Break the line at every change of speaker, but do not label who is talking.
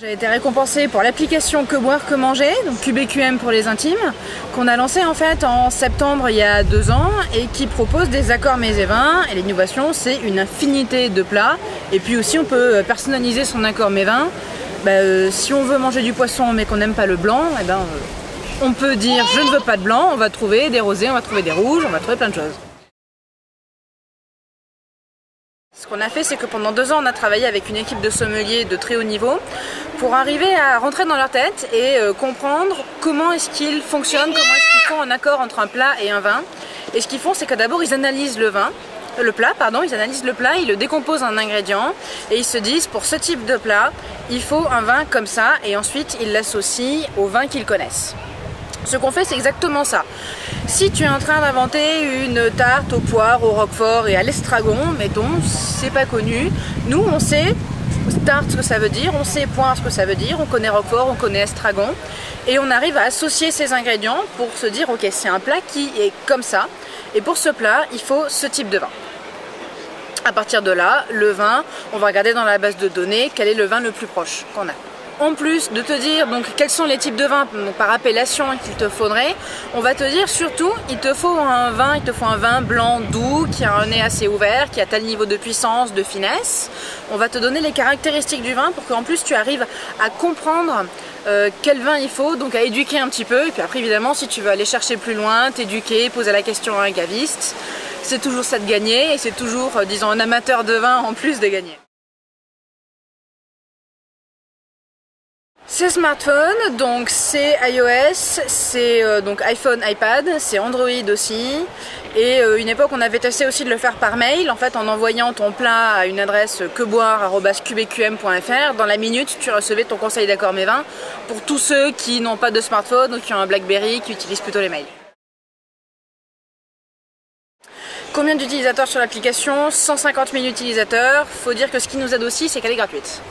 J'ai été récompensée pour l'application Que boire que manger, donc QBQM pour les intimes, qu'on a lancé en fait en septembre il y a 2 ans et qui propose des accords mets et vins. Et l'innovation, c'est une infinité de plats. Et puis aussi, on peut personnaliser son accord mets vins. Si on veut manger du poisson mais qu'on n'aime pas le blanc, on peut dire je ne veux pas de blanc, on va trouver des rosés, on va trouver des rouges, on va trouver plein de choses. Ce qu'on a fait, c'est que pendant 2 ans, on a travaillé avec une équipe de sommeliers de très haut niveau pour arriver à rentrer dans leur tête et comprendre comment est-ce qu'ils fonctionnent, comment est-ce qu'ils font un accord entre un plat et un vin. Et ce qu'ils font, c'est que d'abord, ils analysent le plat, ils analysent le plat, ils le décomposent en ingrédients et ils se disent, pour ce type de plat, il faut un vin comme ça, et ensuite, ils l'associent au vin qu'ils connaissent. Ce qu'on fait, c'est exactement ça. Si tu es en train d'inventer une tarte aux poires, au roquefort et à l'estragon, mettons, c'est pas connu. Nous, on sait tarte ce que ça veut dire, on sait poire ce que ça veut dire, on connaît roquefort, on connaît estragon. Et on arrive à associer ces ingrédients pour se dire, ok, c'est un plat qui est comme ça. Et pour ce plat, il faut ce type de vin. À partir de là, le vin, on va regarder dans la base de données quel est le vin le plus proche qu'on a. En plus de te dire donc quels sont les types de vins par appellation qu'il te faudrait, on va te dire surtout il te faut un vin blanc doux qui a un nez assez ouvert, qui a tel niveau de puissance, de finesse. On va te donner les caractéristiques du vin pour qu'en plus tu arrives à comprendre quel vin il faut, donc à éduquer un petit peu. Et puis après évidemment si tu veux aller chercher plus loin, t'éduquer, poser la question à un caviste, c'est toujours ça de gagner et c'est toujours, disons, un amateur de vin en plus de gagner. C'est smartphone, donc c'est iOS, c'est donc iPhone, iPad, c'est Android aussi. Et une époque on avait testé aussi de le faire par mail, en fait en envoyant ton plat à une adresse queboire@qbqm.fr. Dans la minute tu recevais ton conseil d'accord mets vins pour tous ceux qui n'ont pas de smartphone ou qui ont un BlackBerry, qui utilisent plutôt les mails. Combien d'utilisateurs sur l'application? 150 000 utilisateurs. Faut dire que ce qui nous aide aussi, c'est qu'elle est gratuite.